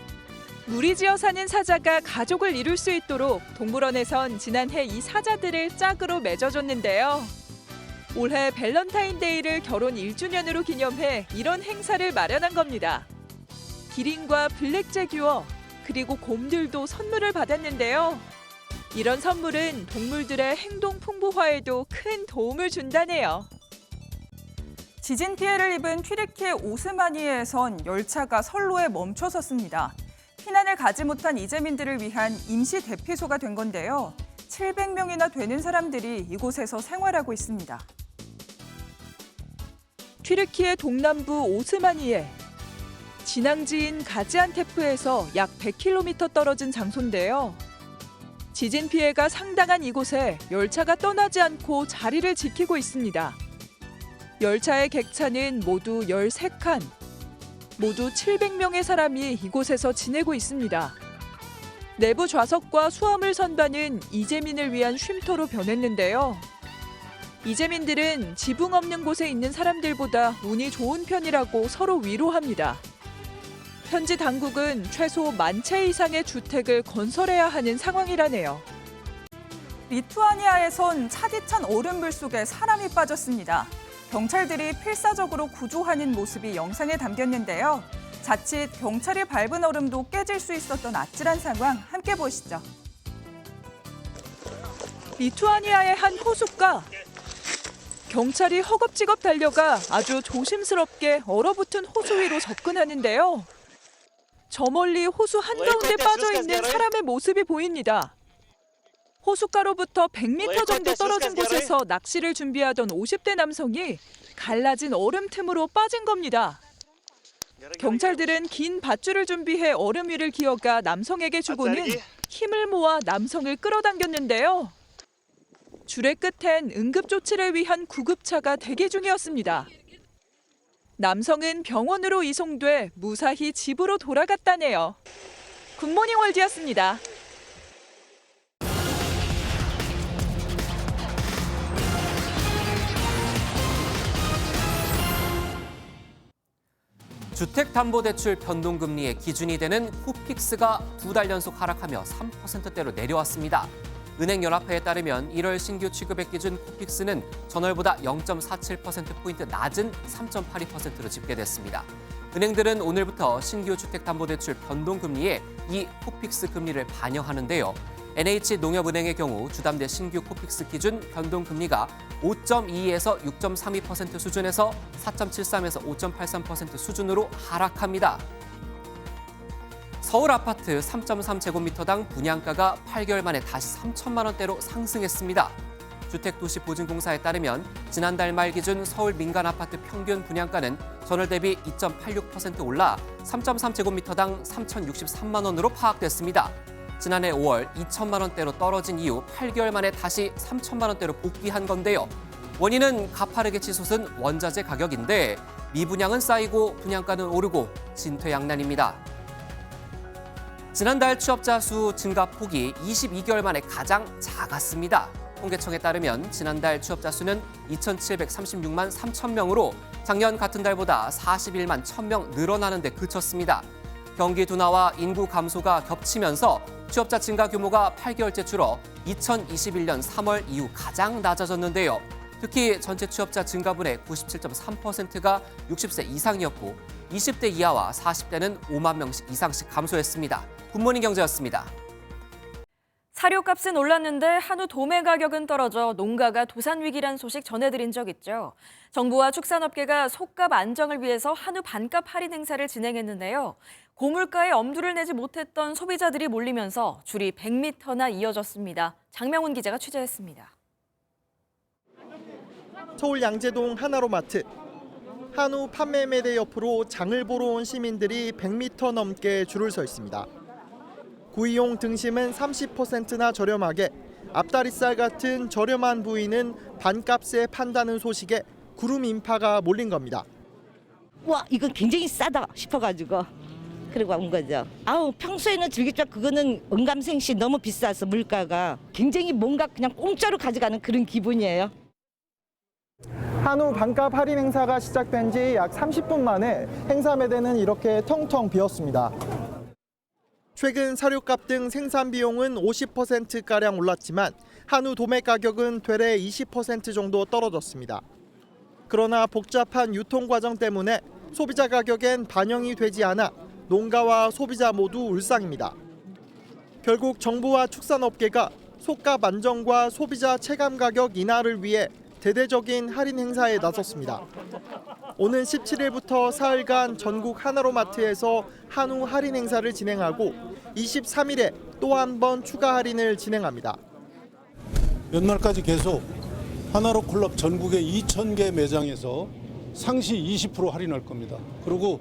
무리지어 사는 사자가 가족을 이룰 수 있도록 동물원에선 지난해 이 사자들을 짝으로 맺어줬는데요. 올해 밸런타인데이를 결혼 1주년으로 기념해 이런 행사를 마련한 겁니다. 기린과 블랙 제규어, 그리고 곰들도 선물을 받았는데요. 이런 선물은 동물들의 행동 풍부화에도 큰 도움을 준다네요. 지진 피해를 입은 튀르키예 오스마니에선 열차가 선로에 멈춰섰습니다. 피난을 가지 못한 이재민들을 위한 임시 대피소가 된 건데요. 700명이나 되는 사람들이 이곳에서 생활하고 있습니다. 튀르키예 동남부 오스마니에. 진앙지인 가지안테프에서 약 100km 떨어진 장소인데요. 지진 피해가 상당한 이곳에 열차가 떠나지 않고 자리를 지키고 있습니다. 열차의 객차는 모두 13칸. 모두 700명의 사람이 이곳에서 지내고 있습니다. 내부 좌석과 수화물 선반은 이재민을 위한 쉼터로 변했는데요. 이재민들은 지붕 없는 곳에 있는 사람들보다 운이 좋은 편이라고 서로 위로합니다. 현지 당국은 최소 10,000채 이상의 주택을 건설해야 하는 상황이라네요. 리투아니아에선 차디찬 얼음물 속에 사람이 빠졌습니다. 경찰들이 필사적으로 구조하는 모습이 영상에 담겼는데요. 자칫 경찰이 밟은 얼음도 깨질 수 있었던 아찔한 상황 함께 보시죠. 리투아니아의 한 호숫가. 경찰이 허겁지겁 달려가 아주 조심스럽게 얼어붙은 호수 위로 접근하는데요. 저 멀리 호수 한가운데 빠져있는 사람의 모습이 보입니다. 호숫가로부터 100m 정도 떨어진 곳에서 낚시를 준비하던 50대 남성이 갈라진 얼음 틈으로 빠진 겁니다. 경찰들은 긴 밧줄을 준비해 얼음 위를 기어가 남성에게 주고는 힘을 모아 남성을 끌어당겼는데요. 줄의 끝엔 응급조치를 위한 구급차가 대기 중이었습니다. 남성은 병원으로 이송돼 무사히 집으로 돌아갔다네요. 굿모닝 월드였습니다. 주택담보대출 변동금리의 기준이 되는 코픽스가 2달 연속 하락하며 3%대로 내려왔습니다. 은행연합회에 따르면 1월 신규 취급액 기준 코픽스는 전월보다 0.47%포인트 낮은 3.82%로 집계됐습니다. 은행들은 오늘부터 신규 주택담보대출 변동금리에 이 코픽스 금리를 반영하는데요. NH농협은행의 경우 주담대 신규 코픽스 기준 변동금리가 5.22에서 6.32% 수준에서 4.73에서 5.83% 수준으로 하락합니다. 서울 아파트 3.3제곱미터당 분양가가 8개월 만에 다시 3천만 원대로 상승했습니다. 주택도시보증공사에 따르면 지난달 말 기준 서울 민간 아파트 평균 분양가는 전월 대비 2.86% 올라 3.3제곱미터당 3,063만 원으로 파악됐습니다. 지난해 5월 2천만 원대로 떨어진 이후 8개월 만에 다시 3천만 원대로 복귀한 건데요. 원인은 가파르게 치솟은 원자재 가격인데 미분양은 쌓이고 분양가는 오르고 진퇴양난입니다. 지난달 취업자 수 증가 폭이 22개월 만에 가장 작았습니다. 통계청에 따르면 지난달 취업자 수는 2,736만 3천 명으로 작년 같은 달보다 41만 1,000명 늘어나는 데 그쳤습니다. 경기 둔화와 인구 감소가 겹치면서 취업자 증가 규모가 8개월째 줄어 2021년 3월 이후 가장 낮아졌는데요. 특히 전체 취업자 증가분의 97.3%가 60세 이상이었고 20대 이하와 40대는 5만 명 이상씩 감소했습니다. 굿모닝 경제였습니다. 사료값은 올랐는데 한우 도매 가격은 떨어져 농가가 도산 위기란 소식 전해드린 적 있죠. 정부와 축산업계가 속값 안정을 위해서 한우 반값 할인 행사를 진행했는데요. 고물가에 엄두를 내지 못했던 소비자들이 몰리면서 줄이 100m나 이어졌습니다. 장명훈 기자가 취재했습니다. 서울 양재동 하나로마트. 한우 판매 매대 옆으로 장을 보러 온 시민들이 100m 넘게 줄을 서 있습니다. 구이용 등심은 30%나 저렴하게, 앞다리살 같은 저렴한 부위는 반값에 판다는 소식에 구름 인파가 몰린 겁니다. 와, 이건 굉장히 싸다 싶어가지고 그리고 온 거죠. 평소에는 즐겼지만 그거는 언감생시 너무 비싸서 물가가 굉장히 뭔가 그냥 공짜로 가져가는 그런 기분이에요. 한우 반값 할인 행사가 시작된 지 약 30분 만에 행사 매대는 이렇게 텅텅 비었습니다. 최근 사료값 등 생산 비용은 50%가량 올랐지만 한우 도매 가격은 되레 20% 정도 떨어졌습니다. 그러나 복잡한 유통 과정 때문에 소비자 가격엔 반영이 되지 않아 농가와 소비자 모두 울상입니다. 결국 정부와 축산업계가 속값 안정과 소비자 체감 가격 인하를 위해 대대적인 할인 행사에 나섰습니다. 오는 17일부터 사흘간 전국 하나로마트에서 한우 할인 행사를 진행하고 23일에 또 한 번 추가 할인을 진행합니다. 연말까지 계속 하나로 클럽 전국의 2,000개 매장에서 상시 20% 할인할 겁니다. 그리고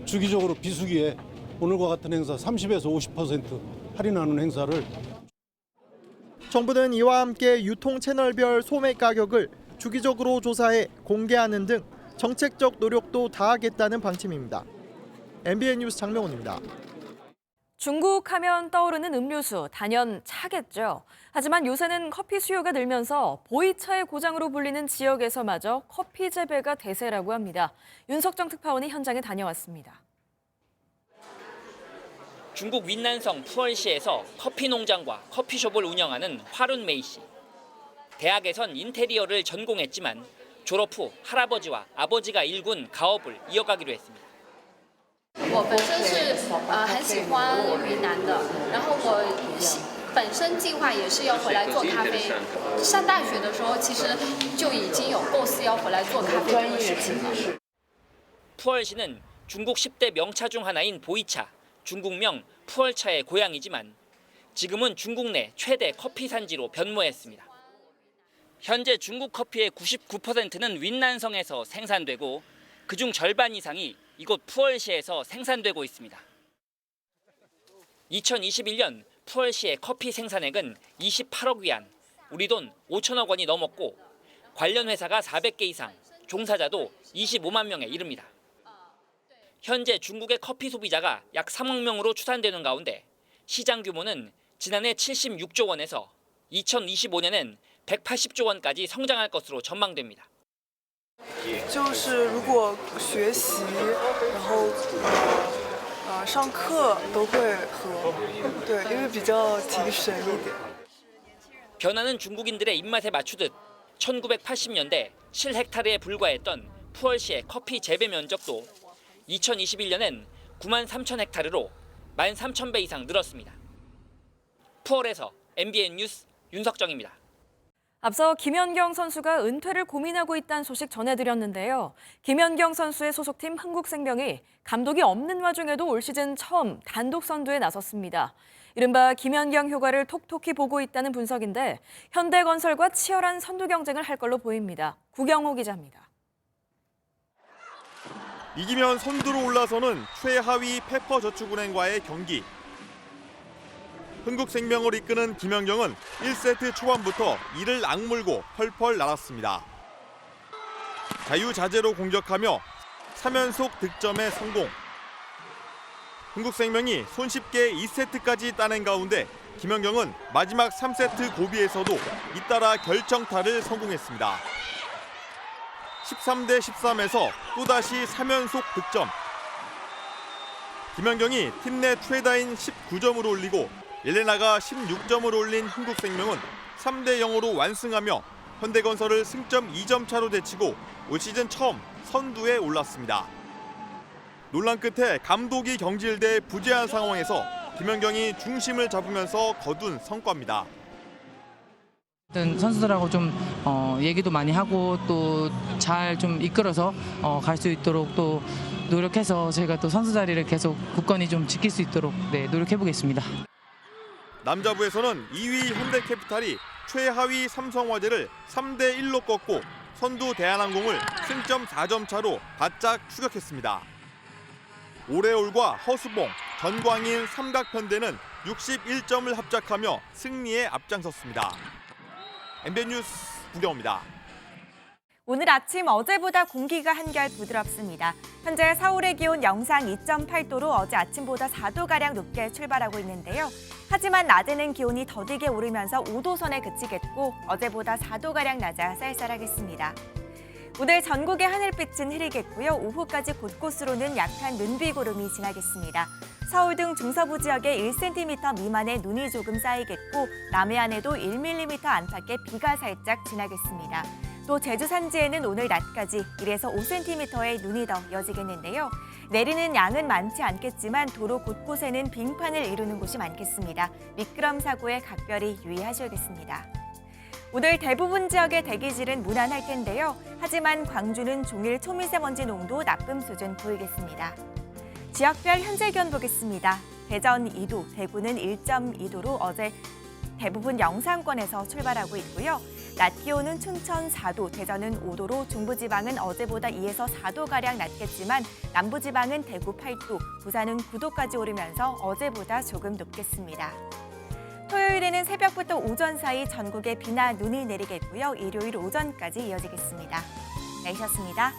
주기적으로 비수기에 오늘과 같은 행사 30에서 50% 할인하는 행사를. 정부는 이와 함께 유통 채널별 소매 가격을 주기적으로 조사해 공개하는 등 정책적 노력도 다하겠다는 방침입니다. MBN 뉴스 장명훈입니다. 중국 하면 떠오르는 음료수, 단연 차겠죠. 하지만 요새는 커피 수요가 늘면서 보이차의 고장으로 불리는 지역에서마저 커피 재배가 대세라고 합니다. 윤석정 특파원이 현장에 다녀왔습니다. 중국 윈난성 푸얼시에서 커피 농장과 커피숍을 운영하는 화룬메이 씨. 대학에선 인테리어를 전공했지만 졸업 후 할아버지와 아버지가 일군 가업을 이어가기로 했습니다. 我本身是很喜欢云南的，然后我本身计划也是要回来做咖啡。上大学的时候，其实就已经有构思要回来做咖啡这个事情了。 푸얼시는 중국 10대 명차 중 하나인 보이차, 중국명 푸얼차의 고향이지만 지금은 중국 내 최대 커피 산지로 변모했습니다. 현재 중국 커피의 99%는 윈난성에서 생산되고 그중 절반 이상이 이곳 푸얼시에서 생산되고 있습니다. 2021년 푸얼시의 커피 생산액은 28억 위안, 우리 돈 5천억 원이 넘었고 관련 회사가 400개 이상, 종사자도 25만 명에 이릅니다. 현재 중국의 커피 소비자가 약 3억 명으로 추산되는 가운데 시장 규모는 지난해 76조 원에서 2025년엔 180조 원까지 성장할 것으로 전망됩니다. 就是如果学习，然后上课都会喝，对，因为比较提神一点。 변화는 중국인들의 입맛에 맞추듯 1980년대 7헥타르에 불과했던 푸얼시의 커피 재배 면적도 2021년엔 9만 3천 헥타르로 13,000배 이상 늘었습니다. 푸얼에서 MBN 뉴스 윤석정입니다. 앞서 김연경 선수가 은퇴를 고민하고 있다는 소식 전해드렸는데요. 김연경 선수의 소속팀 흥국생명이 감독이 없는 와중에도 올 시즌 처음 단독 선두에 나섰습니다. 이른바 김연경 효과를 톡톡히 보고 있다는 분석인데 현대건설과 치열한 선두 경쟁을 할 걸로 보입니다. 구경호 기자입니다. 이기면 선두로 올라서는 최하위 페퍼저축은행과의 경기. 흥국생명을 이끄는 김연경은 1세트 초반부터 이를 악물고 펄펄 날았습니다. 자유자재로 공격하며 3연속 득점에 성공. 흥국생명이 손쉽게 2세트까지 따낸 가운데 김연경은 마지막 3세트 고비에서도 잇따라 결정타를 성공했습니다. 13대 13에서 또다시 3연속 득점. 김연경이 팀 내 최다인 19점을 올리고 엘레나가 16점을 올린 흥국생명은 3대 0으로 완승하며 현대건설을 승점 2점 차로 제치고 올 시즌 처음 선두에 올랐습니다. 논란 끝에 감독이 경질돼 부재한 상황에서 김연경이 중심을 잡으면서 거둔 성과입니다. 선수들하고 좀 얘기도 많이 하고 또 잘 좀 이끌어서 갈 수 있도록 또 노력해서 저희가 또 선수 자리를 계속 굳건히 좀 지킬 수 있도록 노력해 보겠습니다. 남자부에서는 2위 현대캐피탈이 최하위 삼성화재를 3대1로 꺾고 선두 대한항공을 승점 4점 차로 바짝 추격했습니다. 오레올과 허수봉, 전광인 삼각편대는 61점을 합작하며 승리에 앞장섰습니다. MBN 뉴스 구경호입니다. 오늘 아침 어제보다 공기가 한결 부드럽습니다. 현재 서울의 기온 영상 2.8도로 어제 아침보다 4도가량 높게 출발하고 있는데요. 하지만 낮에는 기온이 더디게 오르면서 5도 선에 그치겠고 어제보다 4도가량 낮아 쌀쌀하겠습니다. 오늘 전국의 하늘빛은 흐리겠고요. 오후까지 곳곳으로는 약한 눈비구름이 지나겠습니다. 서울 등 중서부 지역에 1cm 미만의 눈이 조금 쌓이겠고 남해안에도 1mm 안팎의 비가 살짝 지나겠습니다. 또 제주 산지에는 오늘 낮까지 1에서 5cm의 눈이 더 이어지겠는데요. 내리는 양은 많지 않겠지만 도로 곳곳에는 빙판을 이루는 곳이 많겠습니다. 미끄럼 사고에 각별히 유의하셔야겠습니다. 오늘 대부분 지역의 대기질은 무난할 텐데요. 하지만 광주는 종일 초미세먼지 농도 나쁨 수준 보이겠습니다. 지역별 현재 기온 보겠습니다. 대전 2도, 대구는 1.2도로 어제 대부분 영상권에서 출발하고 있고요. 낮 기온은 춘천 4도, 대전은 5도로 중부지방은 어제보다 2에서 4도가량 낮겠지만 남부지방은 대구 8도, 부산은 9도까지 오르면서 어제보다 조금 높겠습니다. 토요일에는 새벽부터 오전 사이 전국에 비나 눈이 내리겠고요. 일요일 오전까지 이어지겠습니다. 날씨였습니다.